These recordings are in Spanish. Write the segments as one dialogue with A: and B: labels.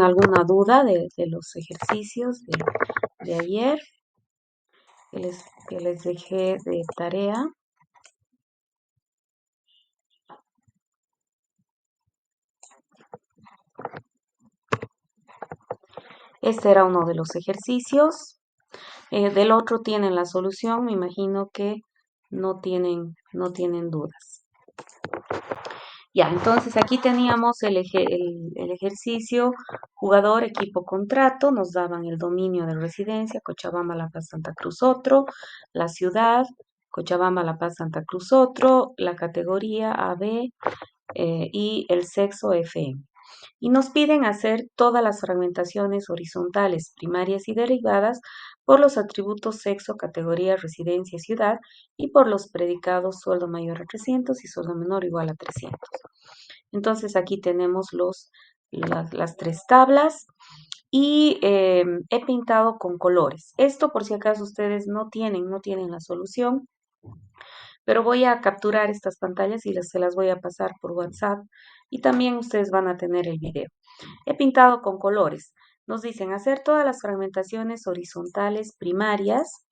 A: ¿Alguna duda de los ejercicios de ayer que les dejé de tarea? Este era uno de los ejercicios. Del otro tienen la solución. Me imagino que no tienen dudas. Ya, entonces aquí teníamos el ejercicio jugador, equipo, contrato. Nos daban el dominio de residencia, Cochabamba, La Paz, Santa Cruz, otro. La ciudad, Cochabamba, La Paz, Santa Cruz, otro. La categoría AB y el sexo FM. Y nos piden hacer todas las fragmentaciones horizontales, primarias y derivadas por los atributos sexo, categoría, residencia, ciudad y por los predicados sueldo mayor a 300 y sueldo menor igual a 300. Entonces aquí tenemos las tres tablas y he pintado con colores. Esto por si acaso ustedes no tienen la solución, pero voy a capturar estas pantallas y se las voy a pasar por WhatsApp y también ustedes van a tener el video. He pintado con colores. Nos dicen hacer todas las fragmentaciones horizontales primarias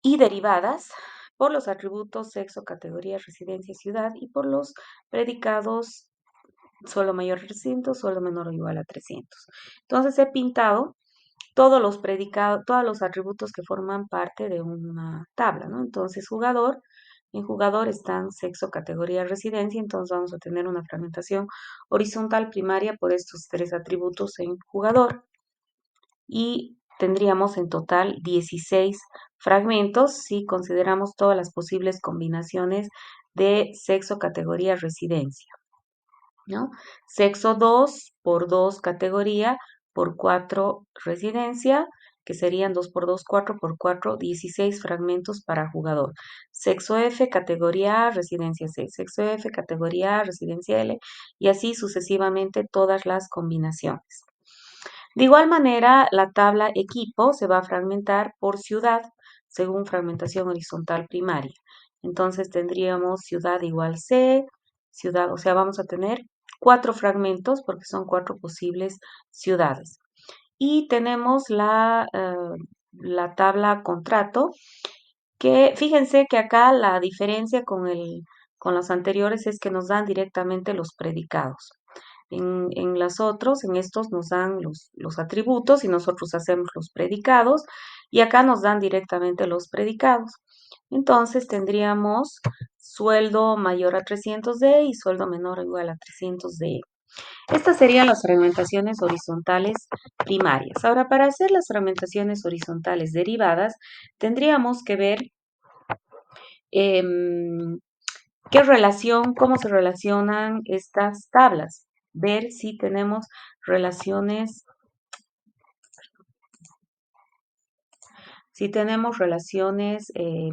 A: y derivadas por los atributos sexo, categoría, residencia, ciudad y por los predicados sueldo mayor a 300, sueldo menor o igual a 300. Entonces he pintado todos los predicados, todos los atributos que forman parte de una tabla, ¿no? Entonces en jugador están sexo, categoría, residencia, entonces vamos a tener una fragmentación horizontal primaria por estos tres atributos en jugador. Y tendríamos en total 16 fragmentos si consideramos todas las posibles combinaciones de sexo, categoría, residencia, ¿no? Sexo 2 por 2 categoría por 4 residencia, que serían 2 por 2, 4 por 4, 16 fragmentos para jugador. Sexo F, categoría A, residencia C. Sexo F, categoría A, residencia L, y así sucesivamente todas las combinaciones. De igual manera, la tabla equipo se va a fragmentar por ciudad, según fragmentación horizontal primaria. Entonces tendríamos ciudad igual C, ciudad, o sea, vamos a tener 4 fragmentos porque son 4 posibles ciudades. Y tenemos la tabla contrato, que fíjense que acá la diferencia con los anteriores es que nos dan directamente los predicados. En estos nos dan los atributos y nosotros hacemos los predicados y acá nos dan directamente los predicados. Entonces tendríamos sueldo mayor a 300D y sueldo menor o igual a 300D. Estas serían las fragmentaciones horizontales primarias. Ahora, para hacer las fragmentaciones horizontales derivadas, tendríamos que ver cómo se relacionan estas tablas. Ver si tenemos relaciones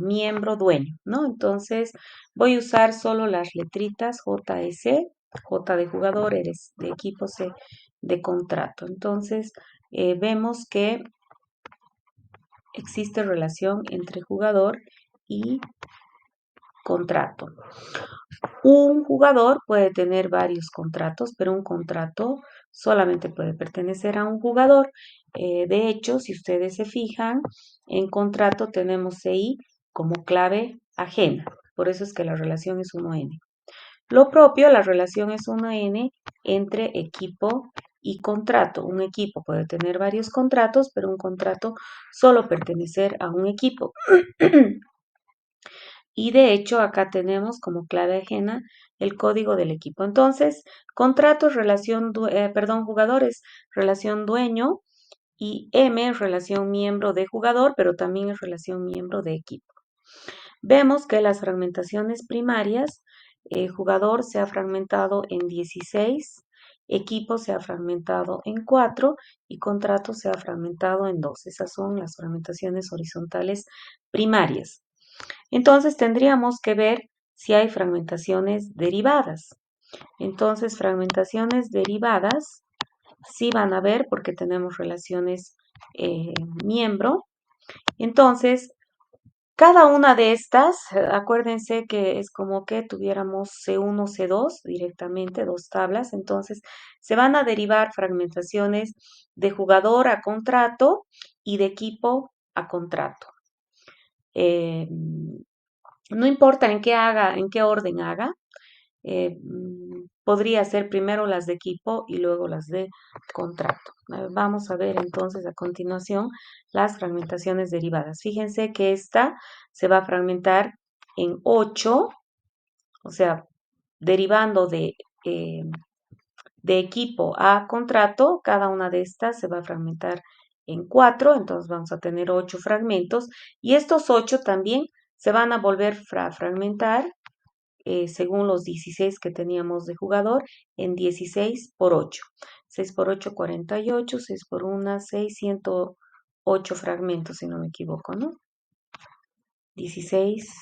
A: miembro-dueño, ¿no? Entonces, voy a usar solo las letritas JS, J de jugador, eres de equipo, C de contrato. Entonces, vemos que existe relación entre jugador y contrato. Un jugador puede tener varios contratos, pero un contrato solamente puede pertenecer a un jugador. De hecho, si ustedes se fijan, en contrato tenemos CI como clave ajena. Por eso es que la relación es 1N. Lo propio, la relación es 1N entre equipo y contrato. Un equipo puede tener varios contratos, pero un contrato solo pertenecer a un equipo. Y de hecho acá tenemos como clave ajena el código del equipo. Entonces, contratos, jugadores, relación dueño y M, relación miembro de jugador, pero también es relación miembro de equipo. Vemos que las fragmentaciones primarias, jugador se ha fragmentado en 16, equipo se ha fragmentado en 4 y contrato se ha fragmentado en 2. Esas son las fragmentaciones horizontales primarias. Entonces tendríamos que ver si hay fragmentaciones derivadas. Entonces, fragmentaciones derivadas sí van a haber porque tenemos relaciones miembro. Entonces, Cada una de estas, acuérdense que es como que tuviéramos C1, C2 directamente, dos tablas, entonces se van a derivar fragmentaciones de jugador a contrato y de equipo a contrato. Eh, no importa en qué orden haga, podría ser primero las de equipo y luego las de contrato. Vamos a ver entonces a continuación las fragmentaciones derivadas. Fíjense que esta se va a fragmentar en 8, o sea, derivando eh, de equipo a contrato, cada una de estas se va a fragmentar en 4, entonces vamos a tener 8 fragmentos y estos 8 también se van a volver a fragmentar según los 16 que teníamos de jugador, en 16 por 8. 6 por 8, 48, 6 por 1, 6, 108 fragmentos, si no me equivoco, ¿no? 16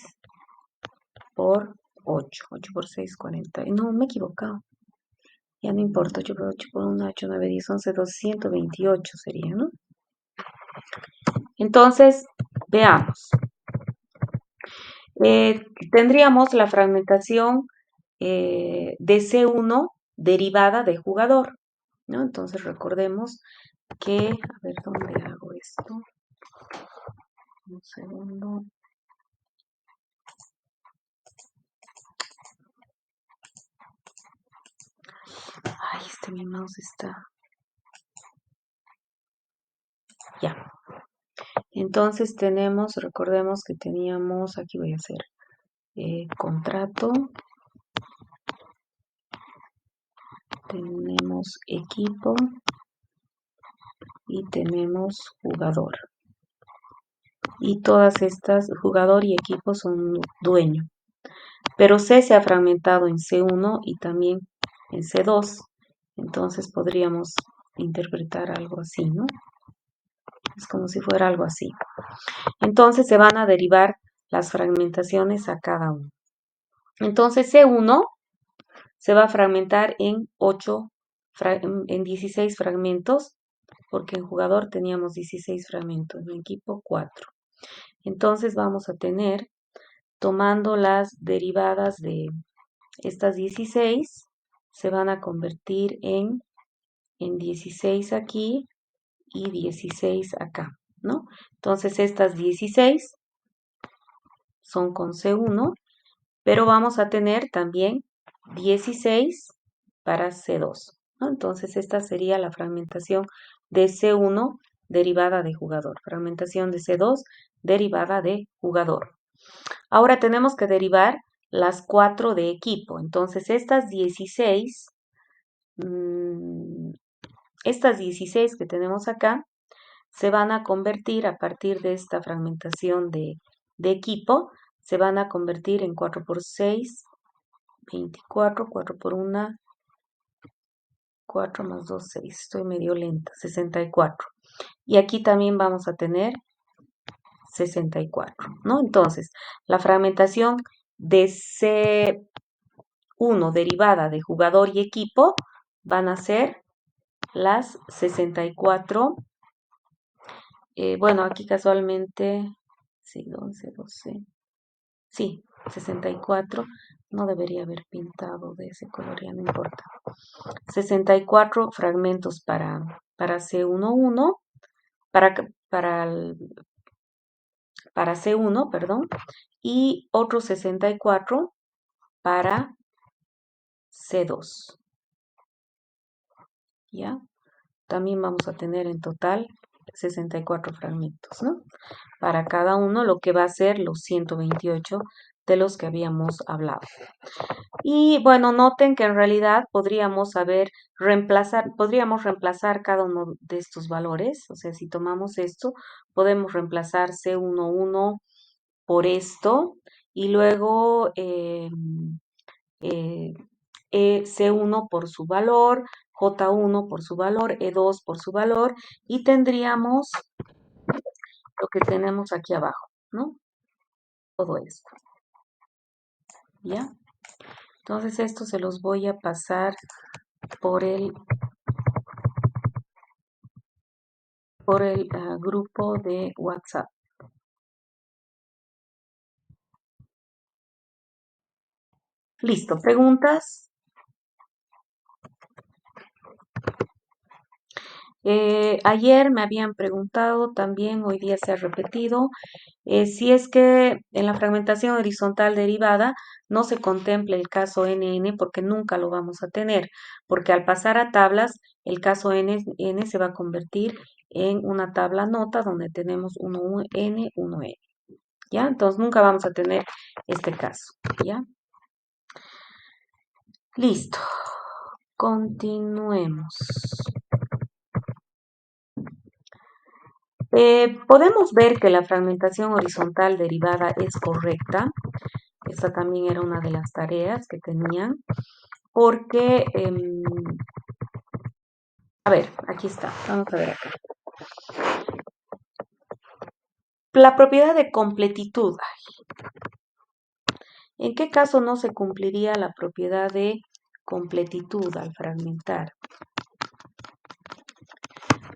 A: por 8, 8 por 6, 40. No, me he equivocado. Ya no importa, 8 por 8 por 1, 8, 9, 10, 11, 12, 128 sería, ¿no? Entonces, veamos. Tendríamos la fragmentación de C1 derivada de jugador, ¿no? Entonces recordemos que, a ver, ¿dónde hago esto? Un segundo. Ay, mi mouse está. Ya. Entonces recordemos que teníamos, aquí voy a hacer contrato, tenemos equipo y tenemos jugador. Y todas estas, jugador y equipo son dueño. Pero C se ha fragmentado en C1 y también en C2. Entonces podríamos interpretar algo así, ¿no? Es como si fuera algo así. Entonces se van a derivar las fragmentaciones a cada uno. Entonces C1 se va a fragmentar en 16 fragmentos, porque en jugador teníamos 16 fragmentos, en equipo 4. Entonces vamos a tener, tomando las derivadas de estas 16, se van a convertir en 16 aquí y 16 acá, ¿no? Entonces estas 16 son con C1, pero vamos a tener también 16 para C2, ¿no? Entonces esta sería la fragmentación de C1 derivada de jugador, fragmentación de C2 derivada de jugador. Ahora tenemos que derivar las 4 de equipo, entonces estas 16 que tenemos acá se van a convertir a partir de esta fragmentación de equipo, se van a convertir en 4 por 6, 24, 4 por 1, 4 más 2, 6. Estoy medio lenta, 64. Y aquí también vamos a tener 64, ¿no? Entonces, la fragmentación de C1 derivada de jugador y equipo van a ser las 64. Bueno, aquí casualmente, sí, 11, 12. Sí, 64. No debería haber pintado de ese color, ya no importa. 64 fragmentos para C11, para C1, perdón, y otros 64 para C2. ¿Ya? También vamos a tener en total 64 fragmentos, ¿no? Para cada uno, lo que va a ser los 128 de los que habíamos hablado. Y bueno, noten que en realidad podríamos reemplazar cada uno de estos valores. O sea, si tomamos esto, podemos reemplazar C11 por esto y luego C1 por su valor, J1 por su valor, E2 por su valor y tendríamos lo que tenemos aquí abajo, ¿no? Todo esto. ¿Ya? Entonces esto se los voy a pasar por el grupo de WhatsApp. Listo, ¿preguntas? Ayer me habían preguntado, también hoy día se ha repetido, si es que en la fragmentación horizontal derivada no se contempla el caso NN porque nunca lo vamos a tener, porque al pasar a tablas el caso NN se va a convertir en una tabla nota donde tenemos 1N, 1N, ¿ya? Entonces nunca vamos a tener este caso, ¿ya? Listo, continuemos. Podemos ver que la fragmentación horizontal derivada es correcta. Esta también era una de las tareas que tenían. Porque, a ver, aquí está. Vamos a ver acá. La propiedad de completitud. ¿En qué caso no se cumpliría la propiedad de completitud al fragmentar?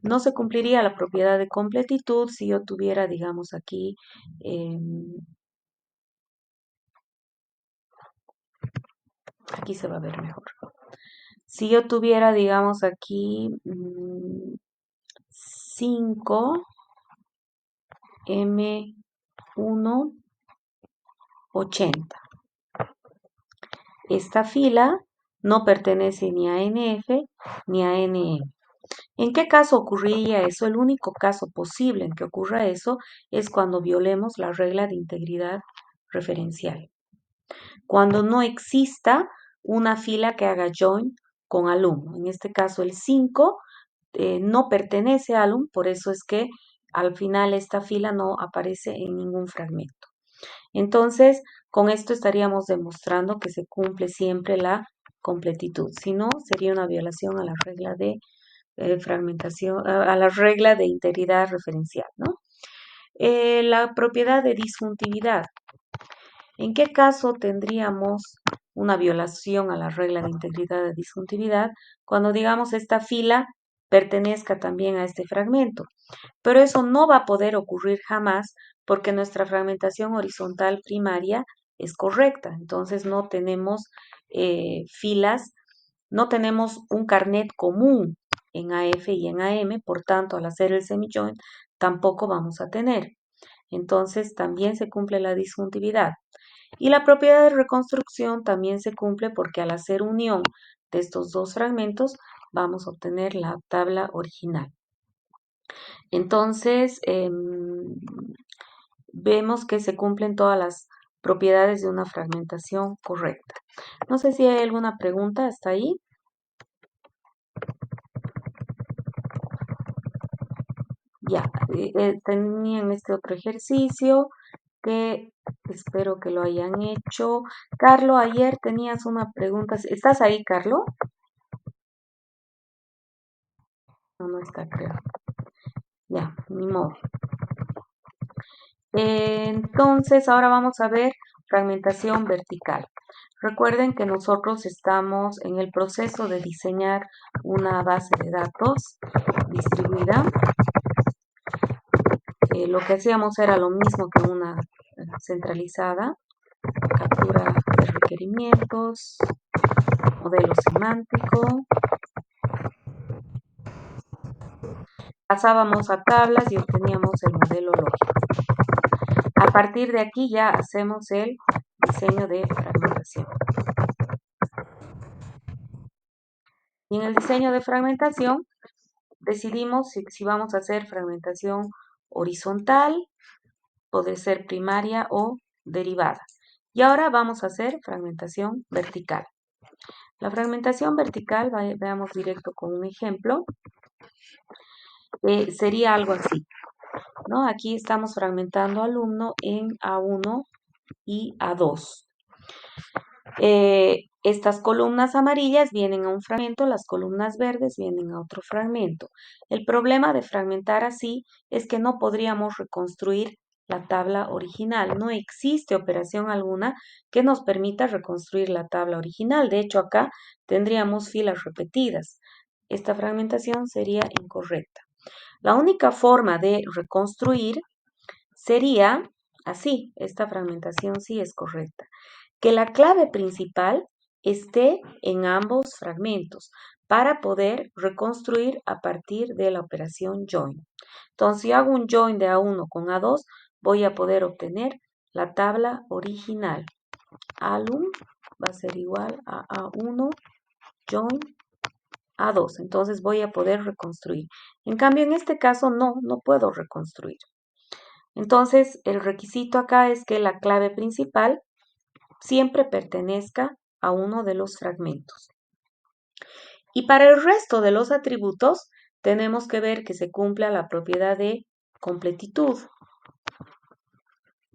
A: No se cumpliría la propiedad de completitud si yo tuviera, digamos, aquí aquí se va a ver mejor. Si yo tuviera, digamos, aquí 5 M1 80. Esta fila no pertenece ni a NF ni a NM. ¿En qué caso ocurriría eso? El único caso posible en que ocurra eso es cuando violemos la regla de integridad referencial. Cuando no exista una fila que haga join con alumno. En este caso el 5 no pertenece a alum, por eso es que al final esta fila no aparece en ningún fragmento. Entonces, con esto estaríamos demostrando que se cumple siempre la completitud. Si no, sería una violación a la regla de fragmentación, a la regla de integridad referencial, ¿no? La propiedad de disjuntividad. ¿En qué caso tendríamos una violación a la regla de integridad de disjuntividad? Cuando digamos esta fila pertenezca también a este fragmento. Pero eso no va a poder ocurrir jamás porque nuestra fragmentación horizontal primaria es correcta. Entonces no tenemos filas, no tenemos un carnet común en AF y en AM, por tanto al hacer el semijoin tampoco vamos a tener. Entonces también se cumple la disjuntividad. Y la propiedad de reconstrucción también se cumple porque al hacer unión de estos dos fragmentos vamos a obtener la tabla original. Entonces, vemos que se cumplen todas las propiedades de una fragmentación correcta. No sé si hay alguna pregunta hasta ahí. Ya, tenían este otro ejercicio que espero que lo hayan hecho. Carlo, ayer tenías una pregunta. ¿Estás ahí, Carlo? No, no está, creo. Ya, ni modo. Entonces, ahora vamos a ver fragmentación vertical. Recuerden que nosotros estamos en el proceso de diseñar una base de datos distribuida. Lo que hacíamos era lo mismo que una centralizada, captura de requerimientos, modelo semántico. Pasábamos a tablas y obteníamos el modelo lógico. A partir de aquí ya hacemos el diseño de fragmentación. Y en el diseño de fragmentación decidimos si vamos a hacer fragmentación horizontal, puede ser primaria o derivada. Y ahora vamos a hacer fragmentación vertical. La fragmentación vertical, veamos directo con un ejemplo, sería algo así, ¿no? Aquí estamos fragmentando alumno en A1 y A2. Estas columnas amarillas vienen a un fragmento, las columnas verdes vienen a otro fragmento. El problema de fragmentar así es que no podríamos reconstruir la tabla original. No existe operación alguna que nos permita reconstruir la tabla original. De hecho, acá tendríamos filas repetidas. Esta fragmentación sería incorrecta. La única forma de reconstruir sería así. Esta fragmentación sí es correcta. que la clave principal esté en ambos fragmentos para poder reconstruir a partir de la operación join. Entonces, si hago un join de A1 con A2, voy a poder obtener la tabla original. Alum va a ser igual a A1 join A2. Entonces voy a poder reconstruir. En cambio, en este caso no puedo reconstruir. Entonces, el requisito acá es que la clave principal siempre pertenezca a uno de los fragmentos. Y para el resto de los atributos, tenemos que ver que se cumpla la propiedad de completitud.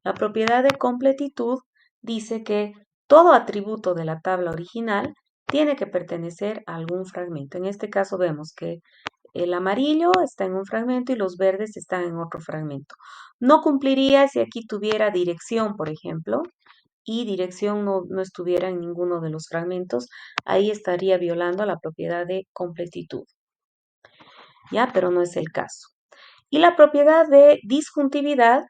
A: La propiedad de completitud dice que todo atributo de la tabla original tiene que pertenecer a algún fragmento. En este caso vemos que el amarillo está en un fragmento y los verdes están en otro fragmento. No cumpliría si aquí tuviera dirección, por ejemplo, y dirección no estuviera en ninguno de los fragmentos. Ahí estaría violando la propiedad de completitud. ¿Ya? Pero no es el caso. Y la propiedad de disjuntividad,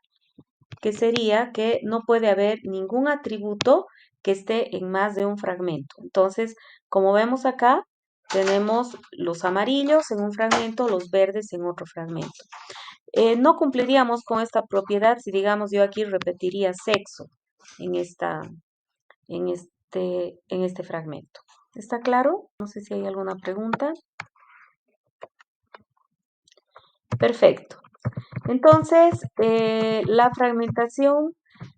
A: que sería que no puede haber ningún atributo que esté en más de un fragmento. Entonces, como vemos acá, tenemos los amarillos en un fragmento, los verdes en otro fragmento. No cumpliríamos con esta propiedad si, digamos, yo aquí repetiría sexo en este fragmento. ¿Está claro? No sé si hay alguna pregunta. Perfecto. Entonces, la fragmentación,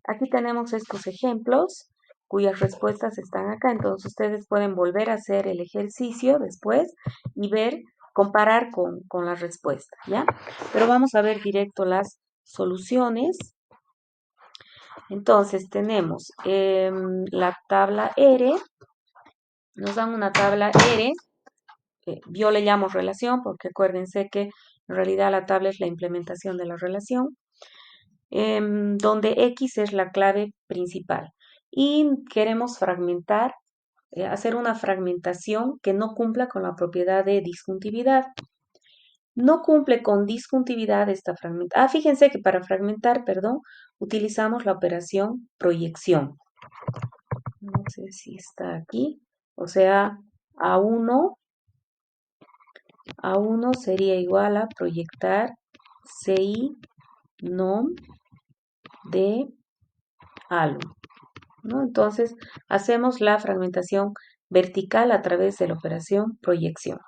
A: aquí tenemos estos ejemplos cuyas respuestas están acá. Entonces, ustedes pueden volver a hacer el ejercicio después y ver, comparar con la respuesta, ¿ya? Pero vamos a ver directo las soluciones. Entonces, tenemos la tabla R. Nos dan una tabla R. Yo le llamo relación porque acuérdense que en realidad la tabla es la implementación de la relación, donde X es la clave principal. Y queremos fragmentar, hacer una fragmentación que no cumpla con la propiedad de disjuntividad. No cumple con disjuntividad esta fragmentación. Fíjense que para fragmentar, utilizamos la operación proyección. No sé si está aquí. O sea, A1 sería igual a proyectar CI nom de alum, ¿no? Entonces, hacemos la fragmentación vertical a través de la operación proyección.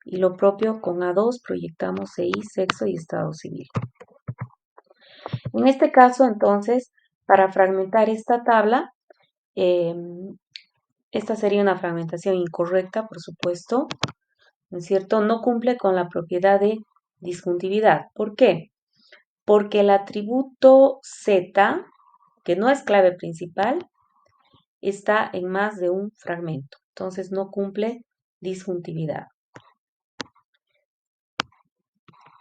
A: Y lo propio con A2 proyectamos CI, sexo y estado civil. En este caso, entonces, para fragmentar esta tabla, esta sería una fragmentación incorrecta, por supuesto, ¿no es cierto? No cumple con la propiedad de disjuntividad. ¿Por qué? Porque el atributo Z, que no es clave principal, está en más de un fragmento. Entonces no cumple disjuntividad.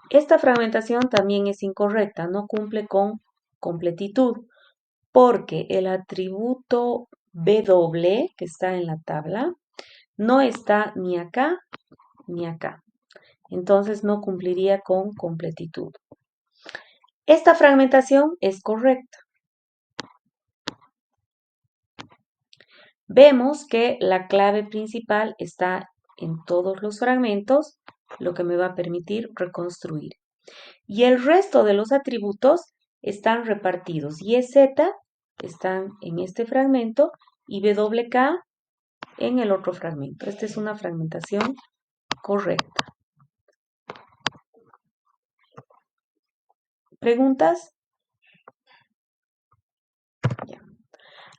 A: Esta fragmentación también es incorrecta, no cumple con completitud, porque el atributo W, que está en la tabla, no está ni acá ni acá. Entonces no cumpliría con completitud. Esta fragmentación es correcta. Vemos que la clave principal está en todos los fragmentos, lo que me va a permitir reconstruir. Y el resto de los atributos están repartidos. Y Z están en este fragmento y WK en el otro fragmento. Esta es una fragmentación correcta. ¿Preguntas? Ya.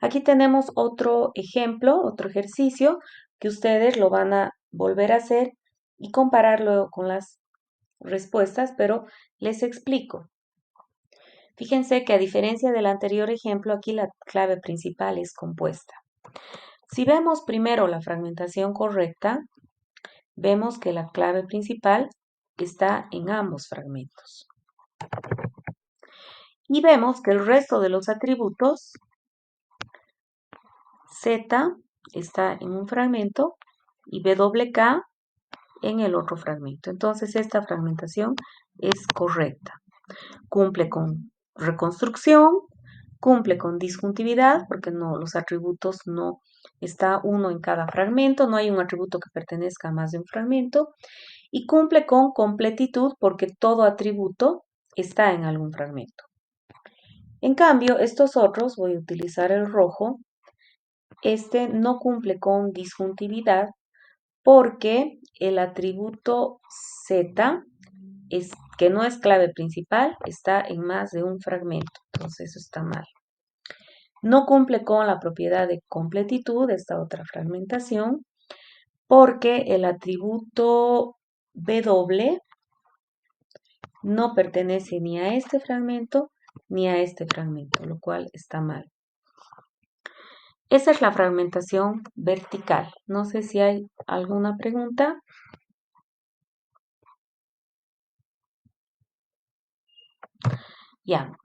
A: Aquí tenemos otro ejemplo, otro ejercicio que ustedes lo van a volver a hacer y compararlo con las respuestas, pero les explico. Fíjense que a diferencia del anterior ejemplo, aquí la clave principal es compuesta. Si vemos primero la fragmentación correcta, vemos que la clave principal está en ambos fragmentos. Y vemos que el resto de los atributos, Z está en un fragmento y WK en el otro fragmento. Entonces esta fragmentación es correcta. Cumple con reconstrucción, cumple con disjuntividad, porque no, los atributos no está uno en cada fragmento, no hay un atributo que pertenezca a más de un fragmento, y cumple con completitud, porque todo atributo está en algún fragmento. En cambio, estos otros, voy a utilizar el rojo, este no cumple con disjuntividad porque el atributo Z, que no es clave principal, está en más de un fragmento. Entonces eso está mal. No cumple con la propiedad de completitud, esta otra fragmentación, porque el atributo W no pertenece ni a este fragmento ni a este fragmento, lo cual está mal. Esa es la fragmentación vertical. No sé si hay alguna pregunta. Ya.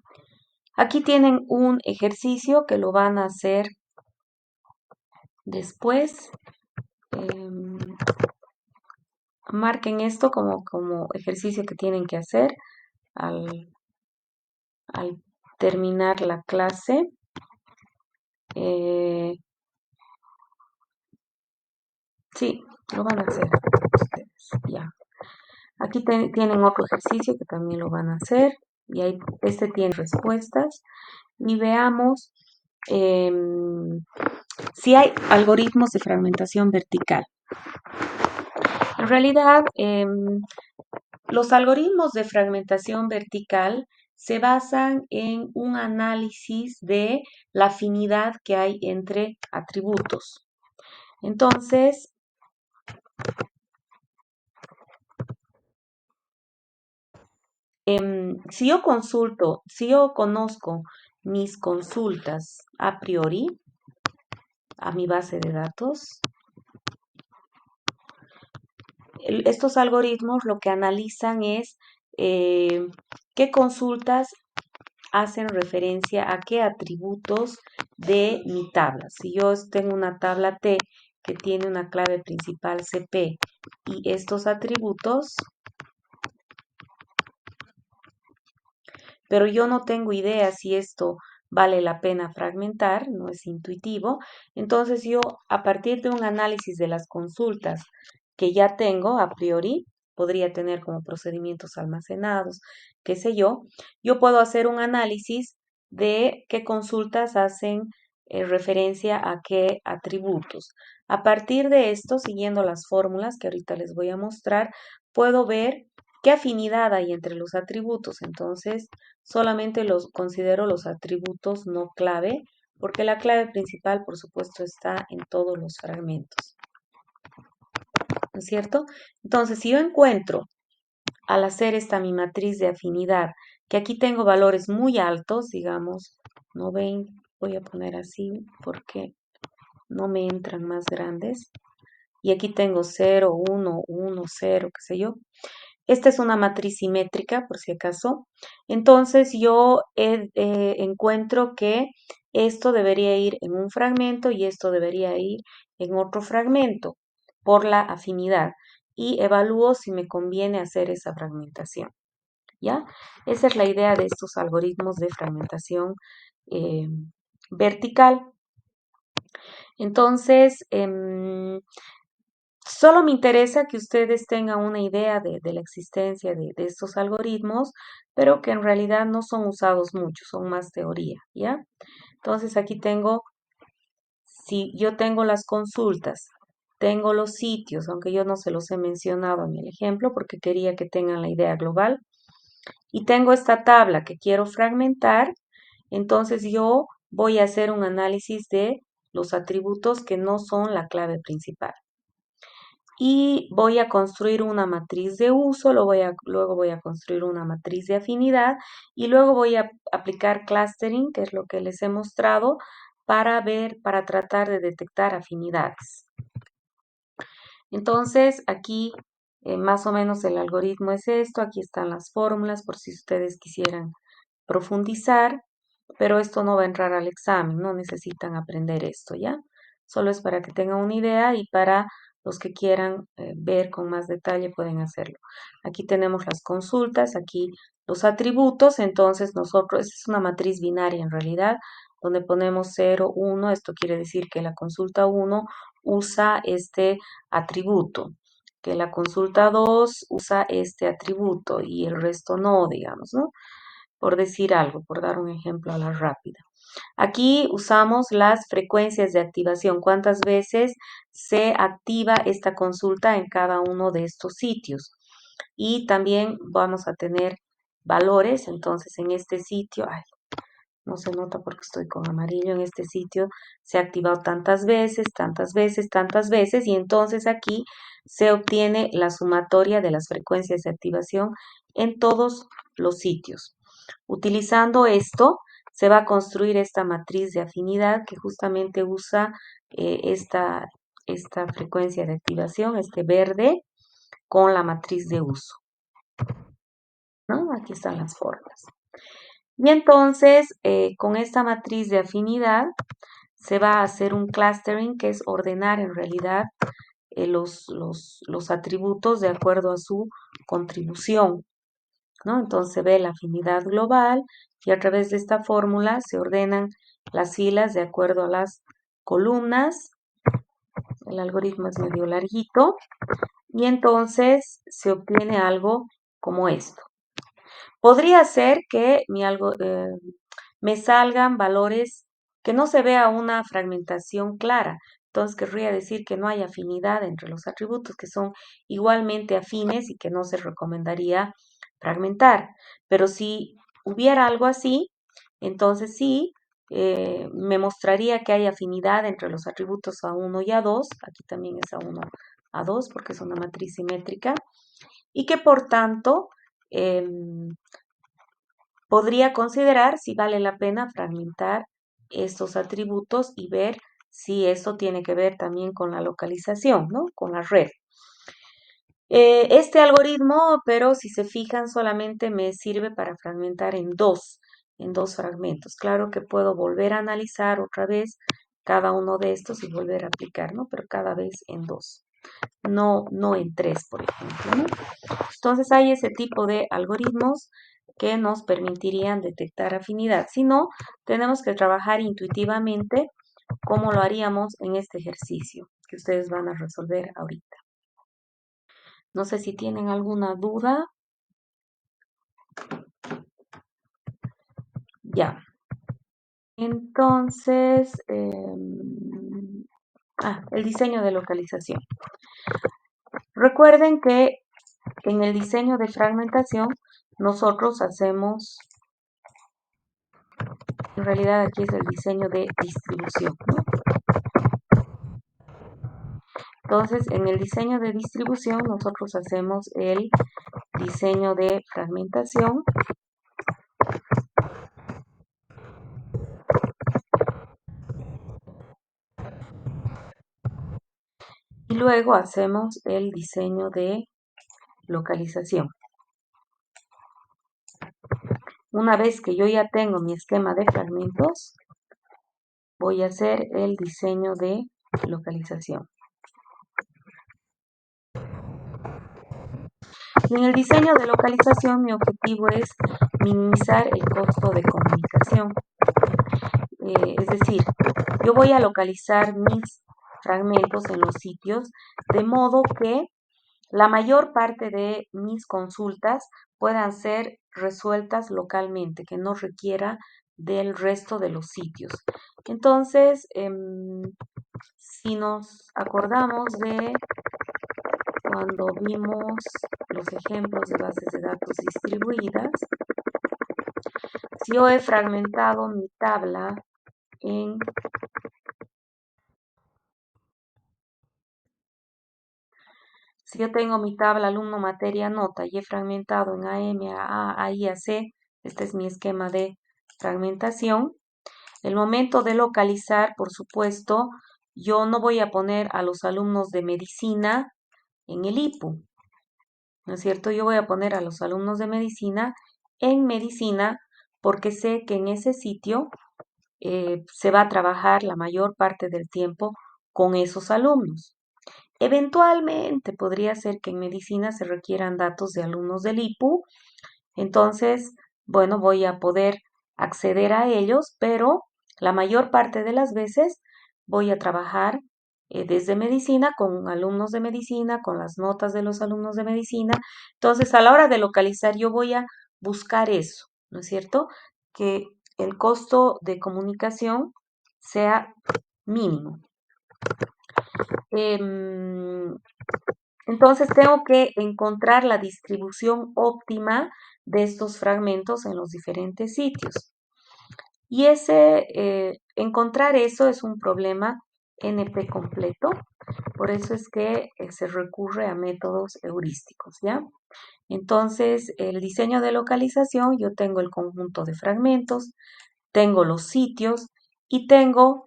A: Aquí tienen un ejercicio que lo van a hacer después. Marquen esto como ejercicio que tienen que hacer al terminar la clase. Sí, lo van a hacer ustedes. Ya. Aquí tienen otro ejercicio que también lo van a hacer. Y ahí este tiene respuestas. Y veamos si hay algoritmos de fragmentación vertical. En realidad, los algoritmos de fragmentación vertical se basan en un análisis de la afinidad que hay entre atributos. Entonces, si yo conozco mis consultas a priori a mi base de datos, estos algoritmos lo que analizan es qué consultas hacen referencia a qué atributos de mi tabla. Si yo tengo una tabla T que tiene una clave principal CP y estos atributos, pero yo no tengo idea si esto vale la pena fragmentar, no es intuitivo, entonces yo a partir de un análisis de las consultas que ya tengo a priori, podría tener como procedimientos almacenados, qué sé yo puedo hacer un análisis de qué consultas hacen referencia a qué atributos. A partir de esto, siguiendo las fórmulas que ahorita les voy a mostrar, puedo ver qué afinidad hay entre los atributos. Entonces, solamente considero los atributos no clave, porque la clave principal, por supuesto, está en todos los fragmentos. ¿No es cierto? Entonces, si yo encuentro, al hacer esta mi matriz de afinidad, que aquí tengo valores muy altos, digamos, no ven, voy a poner así porque no me entran más grandes. Y aquí tengo 0, 1, 1, 0, qué sé yo. Esta es una matriz simétrica, por si acaso. Entonces yo encuentro que esto debería ir en un fragmento y esto debería ir en otro fragmento por la afinidad. Y evalúo si me conviene hacer esa fragmentación. ¿Ya? Esa es la idea de estos algoritmos de fragmentación vertical. Entonces, solo me interesa que ustedes tengan una idea de la existencia de estos algoritmos, pero que en realidad no son usados mucho, son más teoría, ¿ya? Entonces aquí tengo, si yo tengo las consultas, tengo los sitios, aunque yo no se los he mencionado en el ejemplo porque quería que tengan la idea global, y tengo esta tabla que quiero fragmentar, entonces yo voy a hacer un análisis de los atributos que no son la clave principal. Y voy a construir una matriz de uso, luego voy a construir una matriz de afinidad y luego voy a aplicar clustering, que es lo que les he mostrado, para tratar de detectar afinidades. Entonces, aquí más o menos el algoritmo es esto, aquí están las fórmulas por si ustedes quisieran profundizar, pero esto no va a entrar al examen, no necesitan aprender esto, ¿ya? Solo es para que tengan una idea y para los que quieran ver con más detalle pueden hacerlo. Aquí tenemos las consultas, aquí los atributos, entonces nosotros, esta es una matriz binaria en realidad, donde ponemos 0, 1, esto quiere decir que la consulta 1 usa este atributo, que la consulta 2 usa este atributo y el resto no, digamos, ¿no? Por decir algo, por dar un ejemplo a la rápida. Aquí usamos las frecuencias de activación, cuántas veces se activa esta consulta en cada uno de estos sitios. Y también vamos a tener valores, entonces en este sitio, ay, no se nota porque estoy con amarillo, en este sitio se ha activado tantas veces, tantas veces, tantas veces, y entonces aquí se obtiene la sumatoria de las frecuencias de activación en todos los sitios. Utilizando esto, se va a construir esta matriz de afinidad que justamente usa esta frecuencia de activación, este verde, con la matriz de uso, ¿no? Aquí están las formas. Y entonces, con esta matriz de afinidad, se va a hacer un clustering, que es ordenar en realidad los atributos de acuerdo a su contribución, ¿no? Entonces se ve la afinidad global y a través de esta fórmula se ordenan las filas de acuerdo a las columnas. El algoritmo es medio larguito y entonces se obtiene algo como esto. Podría ser que me salgan valores que no se vea una fragmentación clara. Entonces querría decir que no hay afinidad entre los atributos, que son igualmente afines y que no se recomendaría fragmentar. Pero si hubiera algo así, entonces sí, me mostraría que hay afinidad entre los atributos A1 y A2. Aquí también es A1, A2 porque es una matriz simétrica. Y que por tanto podría considerar si vale la pena fragmentar estos atributos y ver si esto tiene que ver también con la localización, ¿no? Con la red. Este algoritmo, pero si se fijan, solamente me sirve para fragmentar en dos fragmentos. Claro que puedo volver a analizar otra vez cada uno de estos y volver a aplicar, ¿no? Pero cada vez en dos, no en tres, por ejemplo, ¿no? Entonces hay ese tipo de algoritmos que nos permitirían detectar afinidad. Si no, tenemos que trabajar intuitivamente como lo haríamos en este ejercicio que ustedes van a resolver ahorita. No sé si tienen alguna duda. Ya. Entonces, el diseño de localización. Recuerden que en el diseño de fragmentación nosotros hacemos, en realidad aquí es el diseño de distribución, ¿no? Entonces, en el diseño de distribución nosotros hacemos el diseño de fragmentación y luego hacemos el diseño de localización. Una vez que yo ya tengo mi esquema de fragmentos, voy a hacer el diseño de localización. Y en el diseño de localización mi objetivo es minimizar el costo de comunicación. Es decir, yo voy a localizar mis fragmentos en los sitios de modo que la mayor parte de mis consultas puedan ser resueltas localmente, que no requiera del resto de los sitios. Entonces, si nos acordamos de cuando vimos los ejemplos de bases de datos distribuidas, si yo he fragmentado mi tabla en Si yo tengo mi tabla alumno, materia, nota y he fragmentado en AM, A I, A, C, este es mi esquema de fragmentación. El momento de localizar, por supuesto, yo no voy a poner a los alumnos de medicina en el IPU, ¿no es cierto? Yo voy a poner a los alumnos de medicina en medicina porque sé que en ese sitio se va a trabajar la mayor parte del tiempo con esos alumnos. Eventualmente podría ser que en medicina se requieran datos de alumnos del IPU, entonces, bueno, voy a poder acceder a ellos, pero la mayor parte de las veces voy a trabajar desde medicina con alumnos de medicina, con las notas de los alumnos de medicina. Entonces, a la hora de localizar, yo voy a buscar eso, ¿no es cierto? Que el costo de comunicación sea mínimo. Entonces tengo que encontrar la distribución óptima de estos fragmentos en los diferentes sitios. Y encontrar eso es un problema NP completo, por eso es que se recurre a métodos heurísticos, ¿ya? Entonces, el diseño de localización, yo tengo el conjunto de fragmentos, tengo los sitios y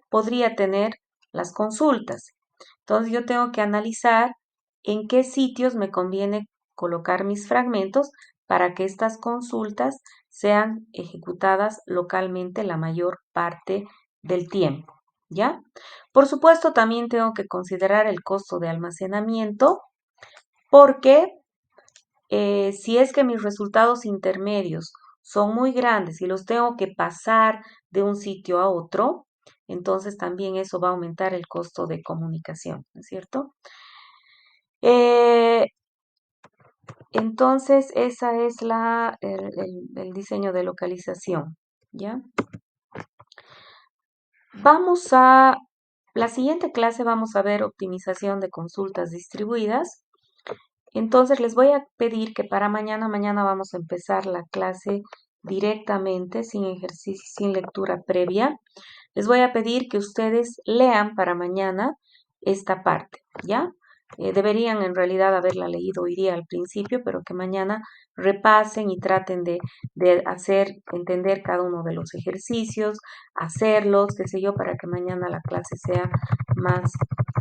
A: podría tener las consultas. Entonces yo tengo que analizar en qué sitios me conviene colocar mis fragmentos para que estas consultas sean ejecutadas localmente la mayor parte del tiempo, ¿ya? Por supuesto, también tengo que considerar el costo de almacenamiento porque si es que mis resultados intermedios son muy grandes y los tengo que pasar de un sitio a otro, entonces también eso va a aumentar el costo de comunicación, ¿no es cierto? Eh, entonces, esa es el diseño de localización, ¿ya? La siguiente clase vamos a ver optimización de consultas distribuidas. Entonces les voy a pedir que para mañana vamos a empezar la clase directamente, sin ejercicio, sin lectura previa. Les voy a pedir que ustedes lean para mañana esta parte, ¿ya? Deberían en realidad haberla leído hoy día al principio, pero que mañana repasen y traten de entender cada uno de los ejercicios, hacerlos, qué sé yo, para que mañana la clase sea más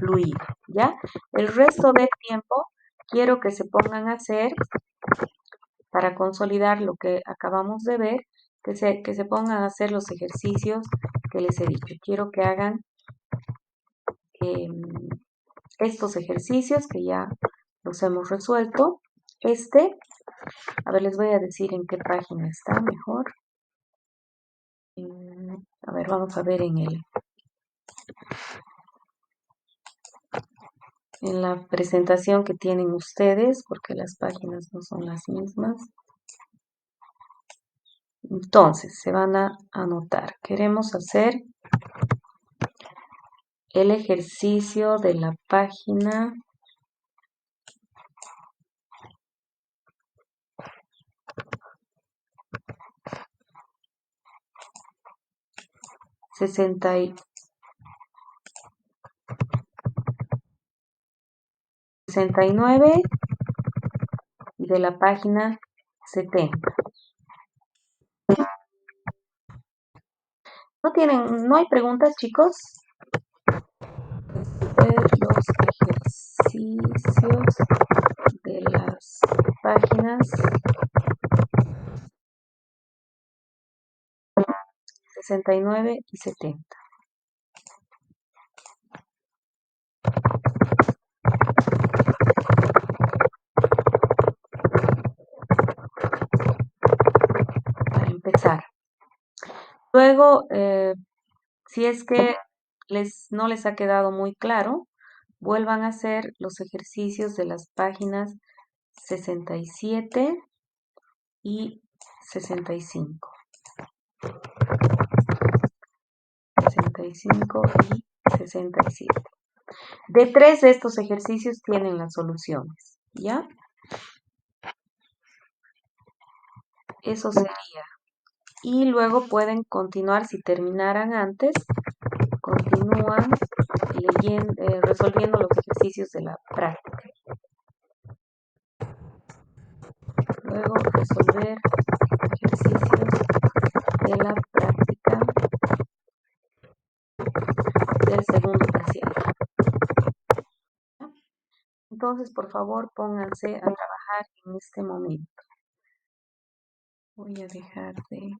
A: fluida, ¿ya? El resto del tiempo quiero que se pongan a hacer, para consolidar lo que acabamos de ver, que se pongan a hacer los ejercicios que les he dicho. Quiero que hagan estos ejercicios que ya los hemos resuelto. A ver, les voy a decir en qué página está mejor. A ver, vamos a ver en la presentación que tienen ustedes, porque las páginas no son las mismas. Entonces, se van a anotar. Queremos hacer el ejercicio de la página 69 y de la página 70. ¿No hay preguntas, chicos? Los ejercicios de las páginas 69 y 70. Para empezar. Luego, si es que no les ha quedado muy claro, vuelvan a hacer los ejercicios de las páginas 67 y 65. 65 y 67. De 3 de estos ejercicios tienen las soluciones, ¿ya? Eso sería. Y luego pueden continuar, si terminaran antes, continúan resolviendo los ejercicios de la práctica. Luego resolver ejercicios de la práctica del segundo parcial. Entonces, por favor, pónganse a trabajar en este momento. Voy a dejar de